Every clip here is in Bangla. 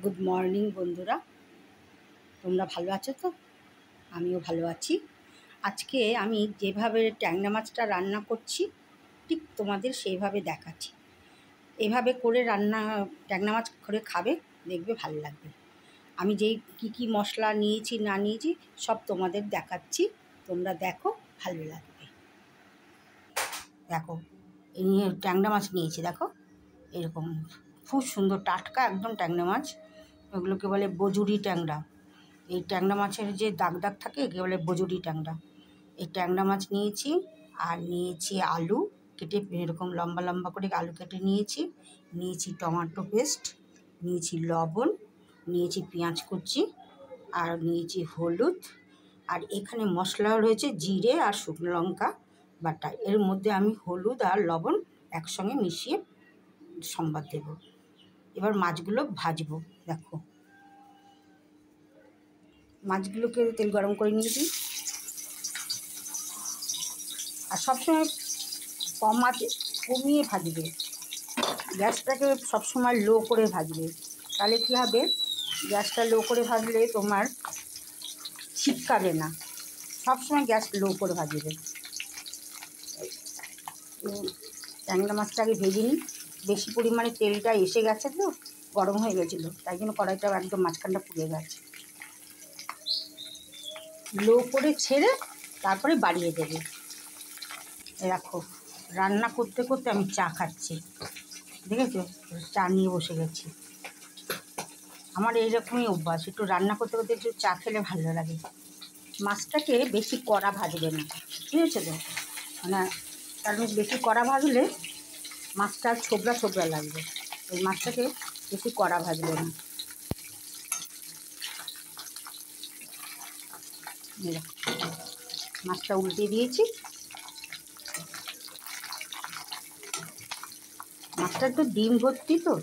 গুড মর্নিং বন্ধুরা, তোমরা ভালো আছো তো? আমিও ভালো আছি। আজকে আমি যেভাবে ট্যাংরা মাছটা রান্না করছি ঠিক তোমাদের সেইভাবে দেখাচ্ছি। এভাবে করে ট্যাংরা মাছ করে খাবে, দেখবে ভালো লাগবে। আমি যেই কী মশলা নিয়েছি না নিয়েছি সব তোমাদের দেখাচ্ছি, তোমরা দেখো, ভালো লাগবে। দেখো, এই নিয়ে ট্যাংরা মাছ নিয়েছি, দেখো এরকম খুব সুন্দর টাটকা একদম ট্যাংরা মাছ। এগুলোকে বলে বজুরি ট্যাংরা। এই ট্যাংরা মাছের যে দাগ দাগ থাকে একে বলে বজুরি ট্যাংরা। এই ট্যাংরা মাছ নিয়েছি, আর নিয়েছি আলু কেটে, এরকম লম্বা লম্বা করে আলু কেটে নিয়েছি। নিয়েছি টমেটো পেস্ট, নিয়েছি লবণ, নিয়েছি পেঁয়াজ কুচি, আর নিয়েছি হলুদ। আর এখানে মশলা রয়েছে জিরে আর শুকনো লঙ্কা বাটা। এর মধ্যে আমি হলুদ আর লবণ একসঙ্গে মিশিয়ে সম্বাদ দেব। এবার মাছগুলো ভাজবো। দেখো, মাছগুলোকে তেল গরম করে নিয়েছি। আর সবসময় কম আঁচে কমিয়ে ভাজবে, গ্যাসটাকে সবসময় লো করে ভাজবে। তাহলে কী হবে, গ্যাসটা লো করে ভাজলে তোমার ছিটকাবে না। সবসময় গ্যাস লো করে ভাজবে। ট্যাংরা মাছটা আগে ভেজে নিই। বেশি পরিমাণে তেলটা এসে গেছে তো, গরম হয়ে গেছিলো, তাই জন্য কড়াইটা একদম মাঝখানটা পুড়ে গেছে। লো করে ছেড়ে তারপরে বাড়িয়ে দেবে। দেখো, রান্না করতে করতে আমি চা খাচ্ছি, দেখেছো? চা নিয়ে বসে গেছি। আমার এইরকমই অভ্যাস, একটু রান্না করতে করতে একটু চা খেলে ভালো লাগে। মাছটাকে বেশি কড়া ভাজবে না, বুঝেছো তো? মানে কারণ বেশি কড়া ভাজলে মাছটা ছোবড়া ছোবড়া লাগবে। ওই মাছটাকে বেশি কড়া ভাজবে না। মাছটা উল্টে দিয়েছি। মাছটা একটু ডিম ভর্তি তো,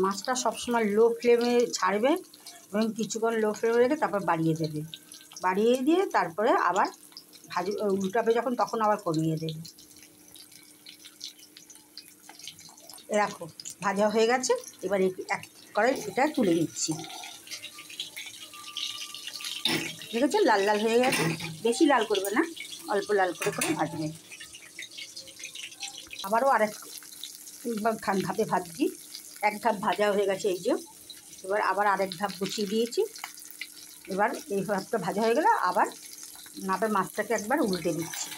মাছটা সবসময় লো ফ্লেমে ছাড়বে এবং কিছুক্ষণ লো ফ্লেমে রেখে তারপর বাড়িয়ে দেবে। বাড়িয়ে দিয়ে তারপরে আবার উল্টাবে যখন, তখন আবার কমিয়ে দেবে। রাখো, ভাজা হয়ে গেছে। এবার এক কড়াই এটা তুলে নিচ্ছি। দেখেছো, লাল লাল হয়ে গেছে। বেশি লাল করবে না, অল্প লাল করে করে ভাজবে। আবারও ধাপে ভাজছি। এক ধাপ ভাজা হয়ে গেছে, এই যে। এবার আবার আরেক ধাপ বসিয়ে দিয়েছি। এবার এই ভাতটা ভাজা হয়ে গেলে আবার মাছটাকে একবার উল্টে দিচ্ছি।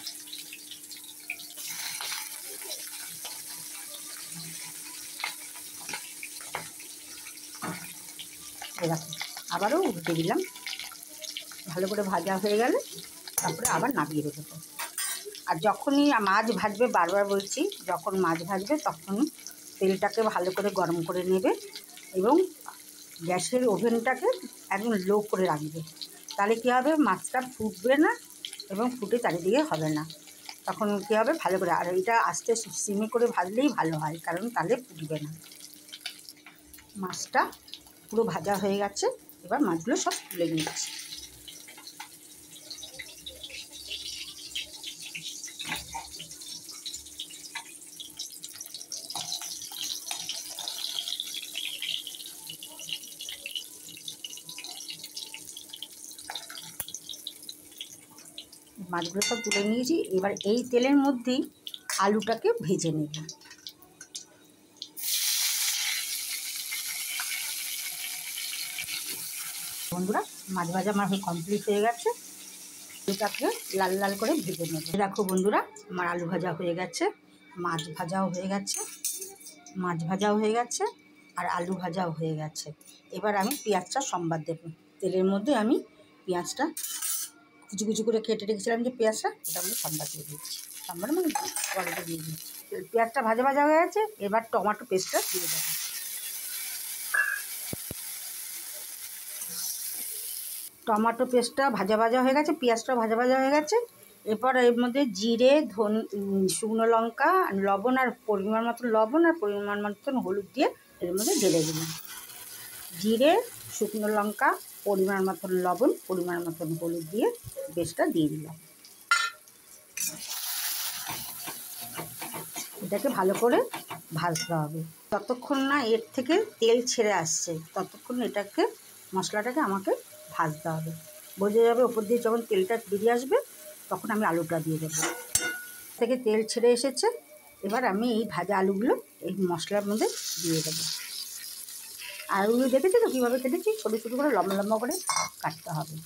এরকম আবারও উল্টে দিলাম। ভালো করে ভাজা হয়ে গেলে তারপরে আবার নামিয়ে দেবো। আর যখনই মাছ ভাজবে, বারবার বলছি, যখন মাছ ভাজবে তখন তেলটাকে ভালো করে গরম করে নেবে এবং গ্যাসের ওভেনটাকে একদম লো করে রাখবে। তাহলে কী হবে, মাছটা ফুটবে না এবং ফুটে চারিদিকে হবে না। তখন কী হবে, ভালো করে, আর এটা আস্তে সিমে করে ভাজলেই ভালো হয়, কারণ তাহলে ফুটবে না। মাছটা পুরো ভাজা হয়ে গেছে। এবার মাছগুলো সব তুলে নিচ্ছি। মাছগুলো সব তুলে নিয়েছি। এবার এই তেলের মধ্যেই আলুটাকে ভেজে নেব। বন্ধুরা, মাছ ভাজা আমার কমপ্লিট হয়ে গেছে। আলুটাকে লাল লাল করে ভেজে নেব। দেখো বন্ধুরা, আমার আলু ভাজা হয়ে গেছে, মাছ ভাজাও হয়ে গেছে, আর আলু ভাজাও হয়ে গেছে। এবার আমি পেঁয়াজটা সম্বাদ দেব। তেলের মধ্যে আমি পেঁয়াজটা কুচি কুচি করে কেটে রেখেছিলাম, যে পেঁয়াজটা, ওটা আমি সম্বাদ দিয়ে দিচ্ছি। সম্বাদ মানে কড়াইতে দিয়ে দিচ্ছি। পেঁয়াজটা ভাজা ভাজা হয়ে গেছে। এবার টমেটো পেস্টটা দিয়ে দেবো। টমেটো পেস্টটা ভাজা ভাজা হয়ে গেছে, পেঁয়াজটাও ভাজা ভাজা হয়ে গেছে। এরপর এর মধ্যে জিরে, শুকনো লঙ্কা, লবণ আর পরিমাণ মতো লবণ আর পরিমাণ মতন হলুদ দিয়ে এর মধ্যে ঢেলে দিলাম। জিরে, শুকনো লঙ্কা, পরিমাণ মতন লবণ, পরিমাণ মতন হলুদ দিয়ে পেস্টটা দিয়ে দিলাম। এটাকে ভালো করে ভাজতে হবে। ততক্ষণ না এর থেকে তেল ছেড়ে আসছে ততক্ষণ এটাকে মশলাটাকে আমাকে ভাজতে হবে। বোঝা যাবে ওপর দিয়ে যখন তেলটা বেরিয়ে আসবে তখন আমি আলুটা দিয়ে দেবো। থেকে তেল ছেড়ে এসেছে, এবার আমি এই ভাজা আলুগুলো এই মশলার মধ্যে দিয়ে দেবো। আলুগুলো দেখেছি তো কীভাবে কেটেছি, ছোটো ছোটো করে লম্বা লম্বা করে কাটতে হবে।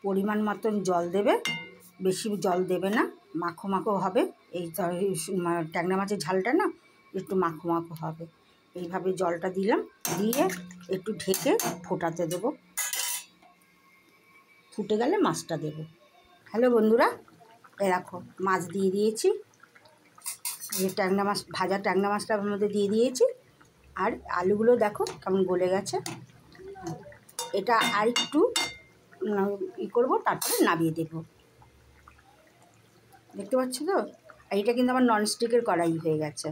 পরিমাণ মতন জল দেবে, বেশি জল দেবে না, মাখো মাখো হবে। এই ট্যাংরা মাছের ঝালটা না একটু মাখো মাখো হবে। এইভাবে জলটা দিলাম, দিয়ে একটু ঢেকে ফোটাতে দেবো। ফুটে গেলে মাছটা দেবো। হ্যালো বন্ধুরা, এ দেখো মাছ দিয়ে দিয়েছি। এই ট্যাংরা মাছ, ভাজা ট্যাংরা মাছটা ওর মধ্যে দিয়ে দিয়েছি। আর আলুগুলো দেখো কেমন গলে গেছে। এটা আর একটু করবো, তারপরে নামিয়ে দেবো। দেখতে পাচ্ছ তো? আর এটা কিন্তু আমার ননস্টিকের কড়াই হয়ে গেছে।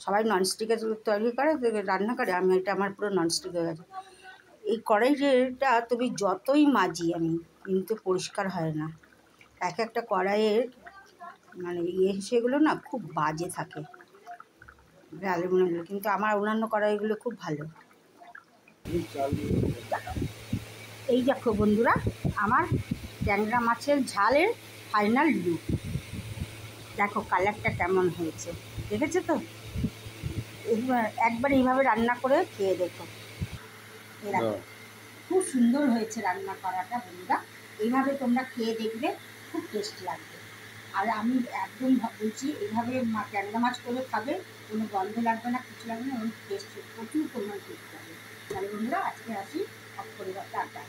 সবাই ননস্টিকের তৈরি করে রান্না করে, এটা আমার পুরো ননস্টিক হয়ে গেছে। এই কড়াইটা তুমি যতই মাজি আমি, কিন্তু পরিষ্কার হয় না। এক একটা কড়াইয়ের মানে সেগুলো না খুব বাজে থাকে, অ্যালুমিনিয়ামগুলো, কিন্তু আমার অন্যান্য কড়াইগুলো খুব ভালো। এই দেখো বন্ধুরা, আমার ট্যাংরা মাছের ঝালের ফাইনাল লুক। দেখো কালারটা কেমন হয়েছে, দেখেছো তো? একবার এইভাবে রান্না করে খেয়ে দেখো। দেখো খুব সুন্দর হয়েছে রান্না করাটা বন্ধুরা। এইভাবে তোমরা খেয়ে দেখবে, খুব টেস্ট লাগবে। আর আমি একদম বলছি, এইভাবে ট্যাংরা মাছ করে খাবে, কোনো গন্ধ লাগবে না, কিছু লাগবে না, এবং টেস্ট প্রচুর পরিমাণ টেস্ট লাগবে। তাহলে বন্ধুরা আজকে আসি, অফ করে টাটা।